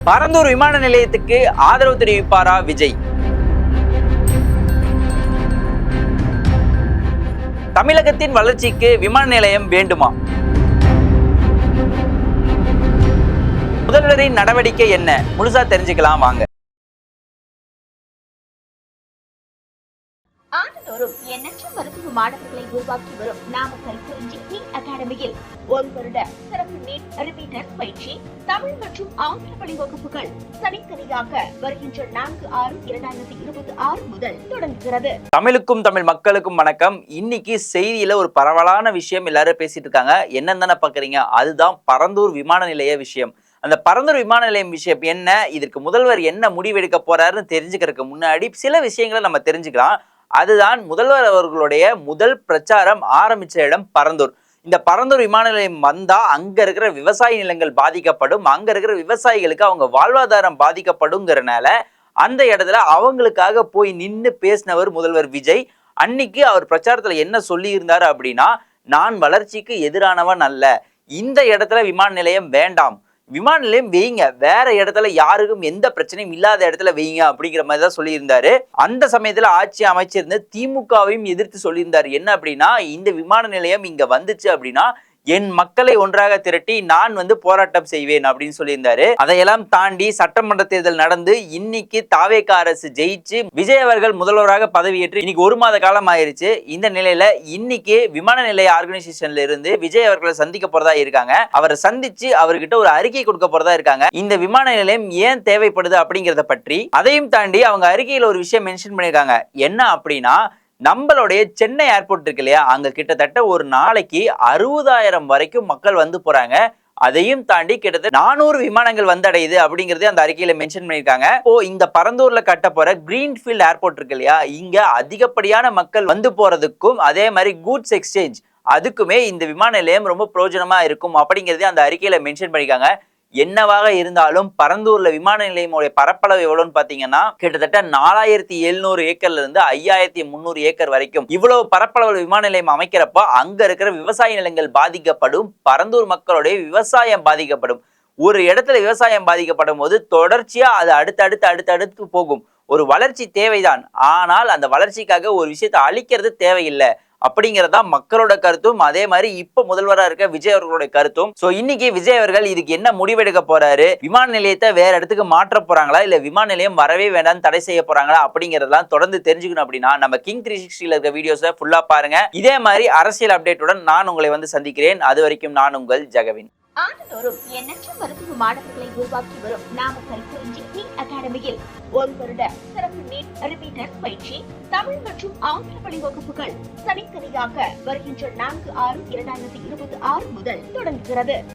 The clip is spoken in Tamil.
பரந்தூர் விமான நிலையத்துக்கு ஆதரவு தெரிவிப்பாரா விஜய்? தமிழகத்தின் வளர்ச்சிக்கு விமான நிலையம் வேண்டுமா? முதல்வரின் நடவடிக்கை என்ன? முழுசா தெரிஞ்சுக்கலாம் வாங்க. ஆண்டுதோறும் எண்ணற்ற மருத்துவ மாணவர்களை உருவாக்கி வரும் நாமக்கல் குறிஞ்சி நீட் அகாடமியில் ஒரு வருட சிறப்பு நீட் ரிப்பீட்டர் பயிற்சி தமிழ் மற்றும் ஆங்கில வழி வகுப்புகள் தனித்தனியாக வருகின்ற 4/6/2026 முதல் தொடங்குகிறது. தமிழுக்கும் தமிழ் மக்களுக்கும் வணக்கம். இன்னைக்கு செய்தியில ஒரு பரவலான விஷயம் எல்லாரும் பேசிட்டு இருக்காங்க. என்னன்னு பாக்குறீங்க? அதுதான் பரந்தூர் விமான நிலைய விஷயம். அந்த பரந்தூர் விமான நிலையம் விஷயம் என்ன, இதற்கு முதல்வர் என்ன முடிவெடுக்க போறாருன்னு தெரிஞ்சுக்கிறதுக்கு முன்னாடி சில விஷயங்களை நம்ம தெரிஞ்சுக்கலாம். அதுதான் முதல்வர் அவர்களுடைய முதல் பிரச்சாரம் ஆரம்பிச்ச இடம் பரந்தூர். இந்த பரந்தூர் விமான நிலையம் வந்தா அங்க இருக்கிற விவசாய நிலங்கள் பாதிக்கப்படும், அங்க இருக்கிற விவசாயிகளுக்கு அவங்க வாழ்வாதாரம் பாதிக்கப்படுங்கிறனால அந்த இடத்துல அவங்களுக்காக போய் நின்று பேசினவர் முதல்வர் விஜய். அன்னைக்கு அவர் பிரச்சாரத்துல என்ன சொல்லி இருந்தாரு அப்படின்னா, நான் வளர்ச்சிக்கு எதிரானவன் அல்ல, இந்த இடத்துல விமான நிலையம் வேண்டாம், விமான நிலையம் வைங்க, வேற இடத்துல யாருக்கும் எந்த பிரச்சனையும் இல்லாத இடத்துல வைங்க அப்படிங்கிற மாதிரி தான் சொல்லியிருந்தாரு. அந்த சமயத்துல ஆட்சி அமைச்சிருந்த திமுகவையும் எதிர்த்து சொல்லியிருந்தாரு. என்ன அப்படின்னா, இந்த விமான நிலையம் இங்க வந்துச்சு அப்படின்னா என் மக்களை ஒன்றாக திரட்டி நான் போராட்டம் செய்வேன் அப்படின்னு சொல்லியிருந்தாரு. அதையெல்லாம் தாண்டி சட்டமன்ற தேர்தல் நடந்து இன்னைக்கு தாவேகா அரசு ஜெயிச்சு விஜய் அவர்கள் முதல்வராக பதவியேற்று இன்னைக்கு 1 மாத காலம் ஆயிருச்சு. இந்த நிலையில இன்னைக்கு விமான நிலைய ஆர்கனைசேஷன்ல இருந்து விஜய் அவர்களை சந்திக்க போறதா இருக்காங்க. அவரை சந்திச்சு அவர்கிட்ட ஒரு அறிக்கை கொடுக்க போறதா இருக்காங்க. இந்த விமான நிலையம் ஏன் தேவைப்படுது அப்படிங்கிறத பற்றி. அதையும் தாண்டி அவங்க அறிக்கையில ஒரு விஷயம் மென்ஷன் பண்ணியிருக்காங்க. என்ன அப்படின்னா, நம்மளுடைய சென்னை ஏர்போர்ட் இருக்கு இல்லையா, அங்க கிட்டத்தட்ட ஒரு நாளைக்கு 60,000 வரைக்கும் மக்கள் போறாங்க. அதையும் தாண்டி கிட்டத்தட்ட 400 விமானங்கள் வந்தடையுது அப்படிங்கறது அந்த அறிக்கையில மென்ஷன் பண்ணிருக்காங்க. இப்போ இந்த பரந்தூர்ல கட்ட போற கிரீன்ஃபீல்ட் ஏர்போர்ட் இருக்கு இல்லையா, இங்க அதிகப்படியான மக்கள் போறதுக்கும் அதே மாதிரி கூட்ஸ் எக்ஸ்சேஞ்ச் அதுக்குமே இந்த விமான நிலையம் ரொம்ப பிரயோஜனமா இருக்கும் அப்படிங்கறதே அந்த அறிக்கையில மென்ஷன் பண்ணிருக்காங்க. என்னவாக இருந்தாலும் பரந்தூர்ல விமான நிலையமுடைய பரப்பளவு எவ்வளவுன்னு பாத்தீங்கன்னா, கிட்டத்தட்ட 4700 ஏக்கர்ல இருந்து 5300 ஏக்கர் வரைக்கும் இவ்வளவு பரப்பளவு விமான நிலையம் அமைக்கிறப்ப அங்க இருக்கிற விவசாய நிலங்கள் பாதிக்கப்படும், பரந்தூர் மக்களுடைய விவசாயம் பாதிக்கப்படும். ஒரு இடத்துல விவசாயம் பாதிக்கப்படும் போது தொடர்ச்சியா அது அடுத்தடுத்து போகும். ஒரு வளர்ச்சி தேவைதான், ஆனால் அந்த வளர்ச்சிக்காக ஒரு விஷயத்தை அழிக்கிறது தேவையில்லை அப்படிங்கறதா மக்களோட கருத்தும். அதே மாதிரி இப்ப முதல்வரா இருக்க விஜய் அவர்களுடைய கருத்தும். சோ இன்னைக்கு விஜய் அவர்கள் இதுக்கு என்ன முடிவெடுக்க போறாரு, விமான நிலையத்தை வேற இடத்துக்கு மாற்ற போறாங்களா, இல்ல விமான நிலையம் வரவே வேண்டாம் தடை செய்ய போறாங்களா அப்படிங்கறதெல்லாம் தொடர்ந்து தெரிஞ்சுக்கணும் அப்படின்னா நம்ம கிங் 360ல இருக்க வீடியோஸை ஃபுல்லா பாருங்க. இதே மாதிரி அரசியல் அப்டேட்டுடன் நான் உங்களை சந்திக்கிறேன். அது வரைக்கும் நான் உங்கள் ஜெகவின். ஆண்டுதோறும் எண்ணற்ற மருத்துவ மாணவர்களை உருவாக்கி வரும் நாமக்கல் குறிஞ்சி நீட் அகாடமியில் ஒரு வருட சிறப்பு நீட் ரிப்பீட்டர் பயிற்சி தமிழ் மற்றும் ஆங்கில வழி வகுப்புகள் தனித்தனியாக வருகின்ற 4/6/2026 முதல் தொடங்குகிறது.